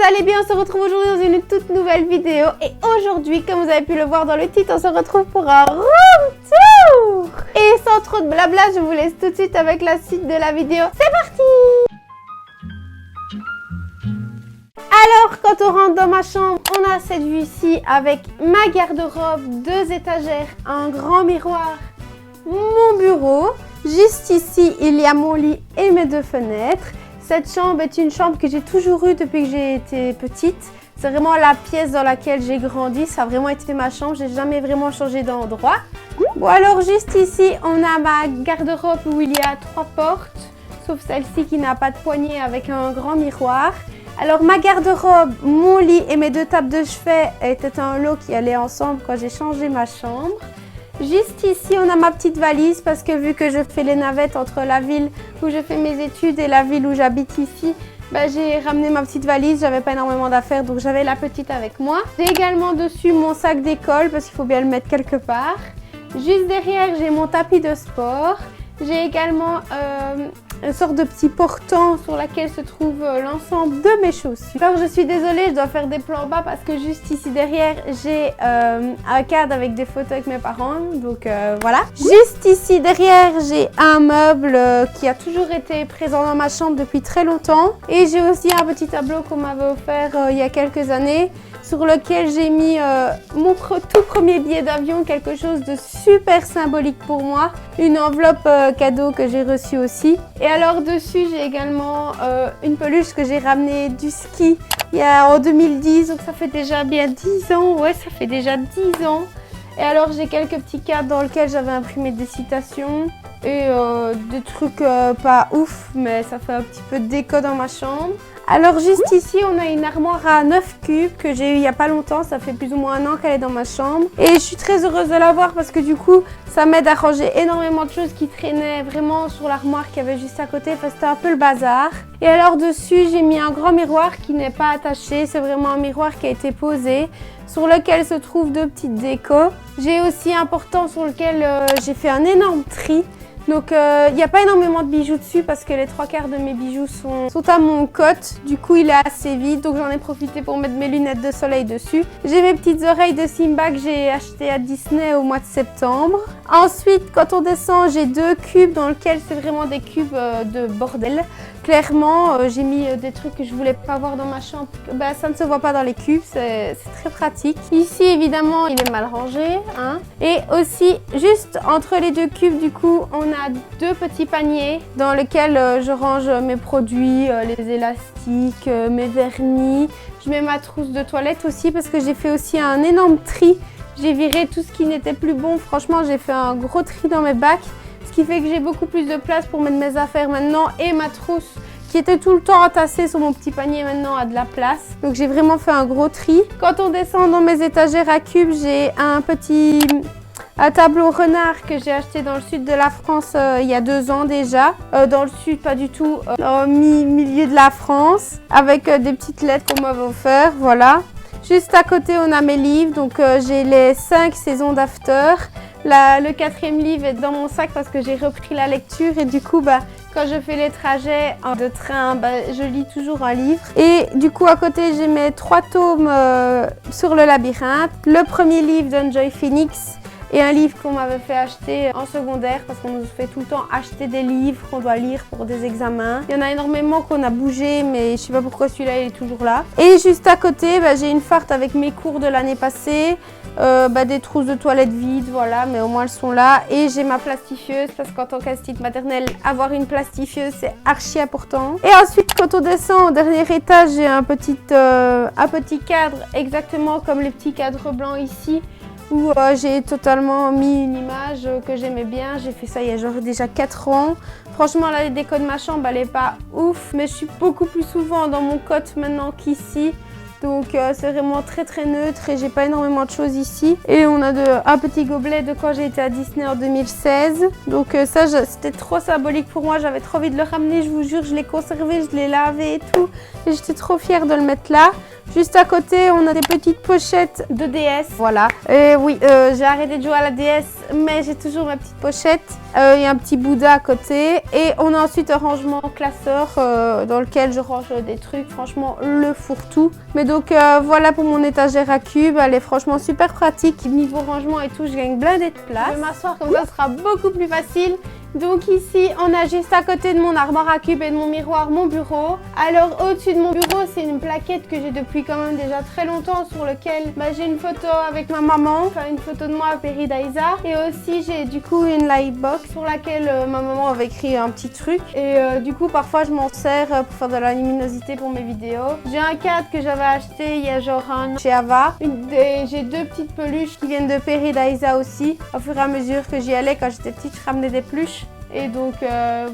allez bien? On se retrouve aujourd'hui dans une toute nouvelle vidéo. Et aujourd'hui, comme vous avez pu le voir dans le titre, on se retrouve pour un room tour. Et sans trop de blabla, je vous laisse tout de suite avec la suite de la vidéo. C'est parti! Alors, quand on rentre dans ma chambre, on a cette vue-ci avec ma garde-robe, 2 étagères, un grand miroir, mon bureau. Juste ici, il y a mon lit et mes 2 fenêtres. Cette chambre est une chambre que j'ai toujours eue depuis que j'ai été petite. C'est vraiment la pièce dans laquelle j'ai grandi. Ça a vraiment été ma chambre. J'ai jamais vraiment changé d'endroit. Bon, alors juste ici, on a ma garde-robe où il y a 3 portes, sauf celle-ci qui n'a pas de poignée avec un grand miroir. Alors ma garde-robe, mon lit et mes 2 tables de chevet étaient un lot qui allait ensemble quand j'ai changé ma chambre. Juste ici, on a ma petite valise parce que vu que je fais les navettes entre la ville où je fais mes études et la ville où j'habite ici, j'ai ramené ma petite valise, j'avais pas énormément d'affaires donc j'avais la petite avec moi. J'ai également dessus mon sac d'école parce qu'il faut bien le mettre quelque part. Juste derrière, j'ai mon tapis de sport. J'ai également une sorte de petit portant sur lequel se trouve l'ensemble de mes chaussures. Alors je suis désolée, je dois faire des plans bas parce que juste ici derrière, j'ai un cadre avec des photos avec mes parents. Donc voilà. Juste ici derrière, j'ai un meuble qui a toujours été présent dans ma chambre depuis très longtemps. Et j'ai aussi un petit tableau qu'on m'avait offert il y a quelques années, sur lequel j'ai mis mon tout premier billet d'avion, quelque chose de super symbolique pour moi. Une enveloppe cadeau que j'ai reçue aussi. Et alors dessus, j'ai également une peluche que j'ai ramenée du ski en 2010. Donc ça fait déjà bien 10 ans. Ouais, ça fait déjà 10 ans. Et alors j'ai quelques petits cadres dans lesquels j'avais imprimé des citations. Et des trucs pas ouf, mais ça fait un petit peu de déco dans ma chambre. Alors juste ici, on a une armoire à 9 cubes que j'ai eu il n'y a pas longtemps. Ça fait plus ou moins 1 an qu'elle est dans ma chambre. Et je suis très heureuse de l'avoir parce que du coup, ça m'aide à ranger énormément de choses qui traînaient vraiment sur l'armoire qu'il y avait juste à côté. Enfin, c'était un peu le bazar. Et alors dessus, j'ai mis un grand miroir qui n'est pas attaché. C'est vraiment un miroir qui a été posé, sur lequel se trouvent 2 petites décos. J'ai aussi un portant sur lequel j'ai fait un énorme tri. Donc il n'y a pas énormément de bijoux dessus parce que les 3/4 de mes bijoux sont à mon cote. Du coup il est assez vide, donc j'en ai profité pour mettre mes lunettes de soleil dessus. J'ai mes petites oreilles de Simba que j'ai achetées à Disney au mois de septembre. Ensuite, quand on descend, j'ai 2 cubes dans lesquels c'est vraiment des cubes de bordel. Clairement, j'ai mis des trucs que je voulais pas avoir dans ma chambre. Ça ne se voit pas dans les cubes, c'est très pratique. Ici, évidemment, il est mal rangé. Hein. Et aussi, juste entre les 2 cubes, du coup, on a 2 petits paniers dans lesquels je range mes produits, les élastiques, mes vernis. Je mets ma trousse de toilette aussi parce que j'ai fait aussi un énorme tri. J'ai viré tout ce qui n'était plus bon. Franchement, j'ai fait un gros tri dans mes bacs. Ce qui fait que j'ai beaucoup plus de place pour mettre mes affaires maintenant. Et ma trousse qui était tout le temps entassée sur mon petit panier maintenant a de la place. Donc j'ai vraiment fait un gros tri. Quand on descend dans mes étagères à cubes, j'ai un tableau renard que j'ai acheté dans le sud de la France il y a 2 ans déjà. Dans le sud, pas du tout, au milieu de la France. Avec des petites lettres qu'on m'avait offert, voilà. Juste à côté, on a mes livres. Donc j'ai les 5 saisons d'After. Le 4e livre est dans mon sac parce que j'ai repris la lecture et du coup, quand je fais les trajets de train, je lis toujours un livre. Et du coup, à côté, j'ai mes 3 tomes sur le labyrinthe. Le premier livre d'Enjoy Phoenix et un livre qu'on m'avait fait acheter en secondaire parce qu'on nous fait tout le temps acheter des livres qu'on doit lire pour des examens. Il y en a énormément qu'on a bougé, mais je sais pas pourquoi celui-là il est toujours là. Et juste à côté, j'ai une farte avec mes cours de l'année passée. Des trousses de toilette vides, voilà, mais au moins elles sont là. Et j'ai ma plastifieuse parce qu'en tant qu'assistante maternelle, avoir une plastifieuse c'est archi important. Et ensuite, quand on descend au dernier étage, j'ai un petit cadre exactement comme les petits cadres blancs ici où j'ai totalement mis une image que j'aimais bien. J'ai fait ça il y a genre déjà 4 ans. Franchement, la déco de ma chambre, elle est pas ouf, mais je suis beaucoup plus souvent dans mon cote maintenant qu'ici. Donc c'est vraiment très très neutre et j'ai pas énormément de choses ici. Et on a un petit gobelet de quand j'ai été à Disney en 2016. Donc ça c'était trop symbolique pour moi, j'avais trop envie de le ramener, je vous jure, je l'ai conservé, je l'ai lavé et tout. Et j'étais trop fière de le mettre là. Juste à côté, on a des petites pochettes de DS. Voilà. Et oui, j'ai arrêté de jouer à la DS, mais j'ai toujours ma petite pochette. Il y a un petit Bouddha à côté. Et on a ensuite un rangement classeur dans lequel je range des trucs. Franchement, le fourre-tout. Mais donc, voilà pour mon étagère à cubes. Elle est franchement super pratique. Niveau rangement et tout, je gagne blindé de place. Je vais m'asseoir comme ça, ce sera beaucoup plus facile. Donc ici, on a juste à côté de mon armoire à cubes et de mon miroir, mon bureau. Alors au-dessus de mon bureau, c'est une plaquette que j'ai depuis quand même déjà très longtemps sur lequel j'ai une photo avec ma maman, enfin une photo de moi à Peridaisa. Et aussi j'ai du coup une lightbox sur laquelle ma maman avait écrit un petit truc. Et du coup parfois je m'en sers pour faire de la luminosité pour mes vidéos. J'ai un cadre que j'avais acheté il y a genre un an chez Ava. J'ai deux petites peluches qui viennent de Peridaisa aussi. Au fur et à mesure que j'y allais, quand j'étais petite, je ramenais des peluches. Et donc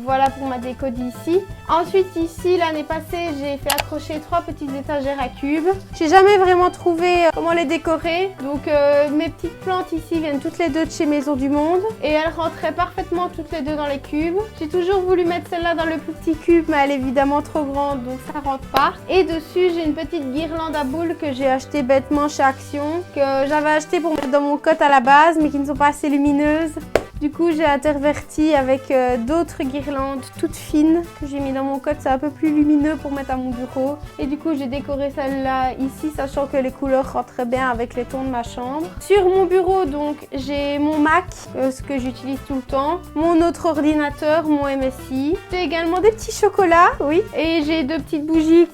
voilà pour ma déco d'ici. Ensuite ici, l'année passée, j'ai fait accrocher 3 petites étagères à cubes. J'ai jamais vraiment trouvé comment les décorer. Donc mes petites plantes ici viennent toutes les deux de chez Maison du Monde. Et elles rentraient parfaitement toutes les deux dans les cubes. J'ai toujours voulu mettre celle-là dans le plus petit cube, mais elle est évidemment trop grande, donc ça rentre pas. Et dessus, j'ai une petite guirlande à boules que j'ai achetée bêtement chez Action. Que j'avais acheté pour mettre dans mon cotte à la base, mais qui ne sont pas assez lumineuses. Du coup, j'ai interverti avec d'autres guirlandes toutes fines que j'ai mis dans mon cotte. C'est un peu plus lumineux pour mettre à mon bureau. Et du coup, j'ai décoré celle-là ici, sachant que les couleurs rentraient bien avec les tons de ma chambre. Sur mon bureau, donc, j'ai mon Mac, ce que j'utilise tout le temps. Mon autre ordinateur, mon MSI. J'ai également des petits chocolats, oui. Et j'ai 2 petites bougies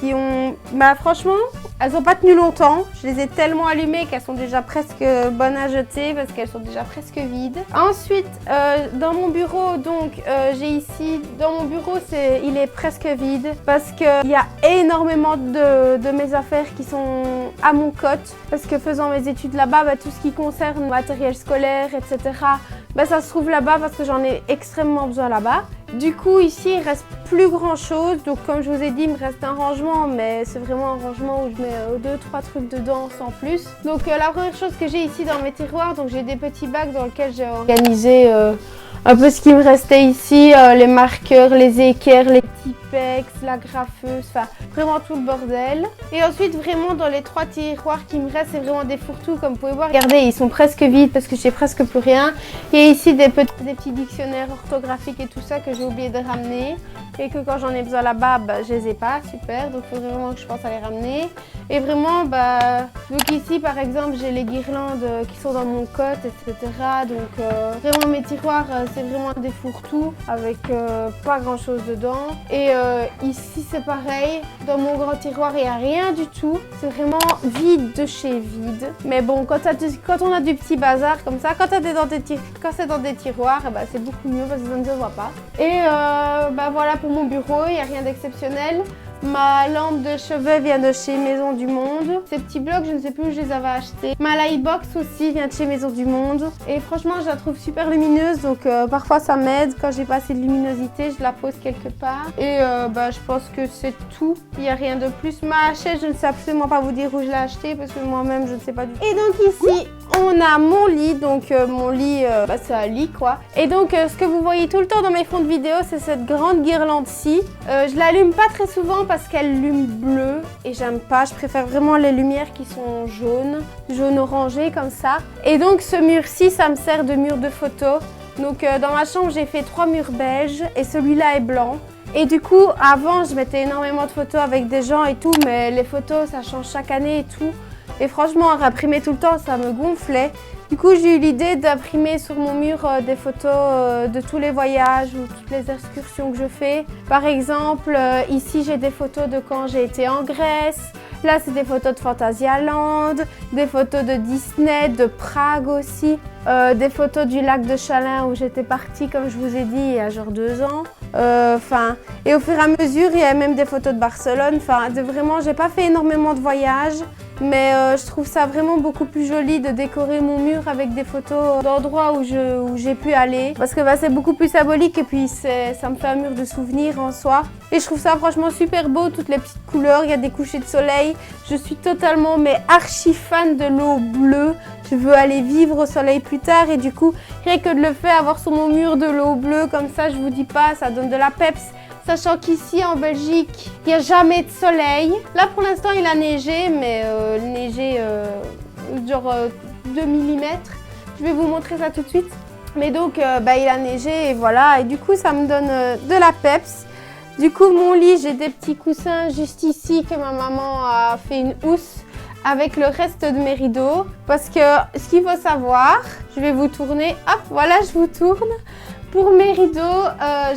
qui ont... Bah franchement, elles n'ont pas tenu longtemps. Je les ai tellement allumées qu'elles sont déjà presque bonnes à jeter parce qu'elles sont déjà presque vides. Ensuite, dans mon bureau, donc j'ai ici, dans mon bureau, il est presque vide parce qu'il y a énormément de mes affaires qui sont à mon cote. Parce que faisant mes études là-bas, tout ce qui concerne matériel scolaire, etc., ça se trouve là-bas parce que j'en ai extrêmement besoin là-bas. Du coup, ici, il reste plus grand-chose. Donc, comme je vous ai dit, il me reste un rangement, mais c'est vraiment un rangement où je mets 2-3 trucs dedans sans plus. Donc, la première chose que j'ai ici dans mes tiroirs, donc j'ai des petits bacs dans lesquels j'ai organisé un peu ce qui me restait ici, les marqueurs, les équerres, les Tipex, la graffeuse, enfin vraiment tout le bordel. Et ensuite vraiment dans les 3 tiroirs qui me restent, c'est vraiment des fourre-tout comme vous pouvez voir. Regardez, ils sont presque vides parce que j'ai presque plus rien. Il y a ici des petits dictionnaires orthographiques et tout ça que j'ai oublié de ramener. Et que quand j'en ai besoin là-bas, je les ai pas, super. Donc il faut vraiment que je pense à les ramener. Et vraiment, donc ici par exemple, j'ai les guirlandes qui sont dans mon cotte, etc. Donc vraiment mes tiroirs, c'est vraiment des fourre-tout avec pas grand chose dedans. Et ici c'est pareil, dans mon grand tiroir il n'y a rien du tout. C'est vraiment vide de chez vide. Mais bon, quand on a du petit bazar comme ça, quand c'est dans des tiroirs, c'est beaucoup mieux parce que ça ne se voit pas. Et voilà pour mon bureau, il n'y a rien d'exceptionnel. Ma lampe de chevet vient de chez Maison du Monde. Ces petits blocs, je ne sais plus où je les avais achetés. Ma lightbox aussi vient de chez Maison du Monde. Et franchement, je la trouve super lumineuse. Donc parfois, ça m'aide. Quand j'ai pas assez de luminosité, je la pose quelque part. Et je pense que c'est tout. Il n'y a rien de plus. Ma chaise, je ne sais absolument pas vous dire où je l'ai achetée parce que moi-même, je ne sais pas du tout. Et donc ici, on a mon lit. Donc mon lit, c'est un lit quoi. Et donc ce que vous voyez tout le temps dans mes fonds de vidéo, c'est cette grande guirlande-ci. Je l'allume pas très souvent parce qu'elle lume bleu et j'aime pas. Je préfère vraiment les lumières qui sont jaune orangé comme ça. Et donc ce mur-ci, ça me sert de mur de photo. Donc dans ma chambre, j'ai fait 3 murs beiges et celui-là est blanc. Et du coup, avant, je mettais énormément de photos avec des gens et tout, mais les photos, ça change chaque année et tout. Et franchement, imprimer tout le temps, ça me gonflait. Du coup, j'ai eu l'idée d'imprimer sur mon mur des photos de tous les voyages ou toutes les excursions que je fais. Par exemple, ici, j'ai des photos de quand j'ai été en Grèce. Là, c'est des photos de Phantasialand, des photos de Disney, de Prague aussi. Des photos du lac de Chalin où j'étais partie, comme je vous ai dit, il y a genre 2 ans. Et au fur et à mesure, il y a même des photos de Barcelone. Vraiment, j'ai pas fait énormément de voyages. Mais je trouve ça vraiment beaucoup plus joli de décorer mon mur avec des photos d'endroits où j'ai pu aller. Parce que c'est beaucoup plus symbolique et puis ça me fait un mur de souvenirs en soi. Et je trouve ça franchement super beau, toutes les petites couleurs, il y a des couchers de soleil. Je suis totalement archi fan de l'eau bleue. Je veux aller vivre au soleil plus tard et du coup, rien que de le faire, avoir sur mon mur de l'eau bleue comme ça, je vous dis pas, ça donne de la peps. sachant qu'ici en Belgique, il n'y a jamais de soleil. Là pour l'instant il a neigé, mais neigé genre 2 mm. Je vais vous montrer ça tout de suite. Mais donc il a neigé et voilà, et du coup ça me donne de la peps. Du coup mon lit, j'ai des petits coussins juste ici que ma maman a fait une housse avec le reste de mes rideaux. Parce que ce qu'il faut savoir, je vais vous tourner, hop voilà je vous tourne. Pour mes rideaux,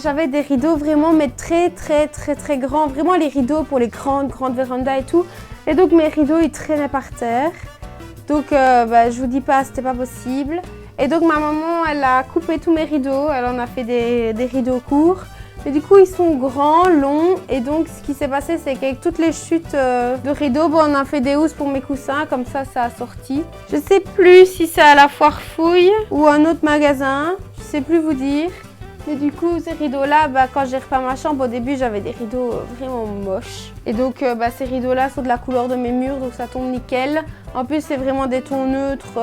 j'avais des rideaux vraiment mais très grands. Vraiment les rideaux pour les grandes vérandas et tout. Et donc mes rideaux ils traînaient par terre. Donc je vous dis pas, c'était pas possible. Et donc ma maman elle a coupé tous mes rideaux. Elle en a fait des rideaux courts. Mais du coup ils sont grands, longs. Et donc ce qui s'est passé c'est qu'avec toutes les chutes de rideaux, on a fait des housses pour mes coussins. Comme ça a sorti. Je sais plus si c'est à la Foire Fouille ou un autre magasin. Je sais plus vous dire. Mais du coup, ces rideaux-là, quand j'ai repeint ma chambre, au début, j'avais des rideaux vraiment moches. Et donc, ces rideaux-là sont de la couleur de mes murs, donc ça tombe nickel. En plus, c'est vraiment des tons neutres,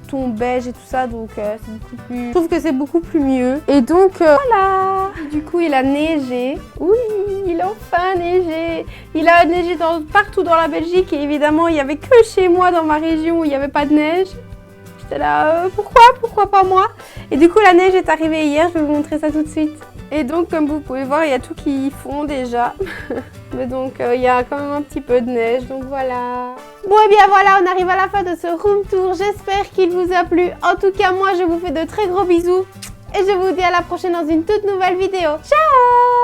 tons beige et tout ça, donc c'est beaucoup plus... Je trouve que c'est beaucoup plus mieux. Et donc, voilà. Du coup, il a neigé. Oui, il a enfin neigé. Il a neigé partout dans la Belgique et évidemment, il n'y avait que chez moi, dans ma région, où il n'y avait pas de neige. J'étais là, pourquoi pas moi? Et du coup, la neige est arrivée hier, je vais vous montrer ça tout de suite. Et donc, comme vous pouvez voir, il y a tout qui fond déjà. Mais donc, il y a quand même un petit peu de neige, donc voilà. Bon, et bien voilà, on arrive à la fin de ce room tour. J'espère qu'il vous a plu. En tout cas, moi, je vous fais de très gros bisous. Et je vous dis à la prochaine dans une toute nouvelle vidéo. Ciao!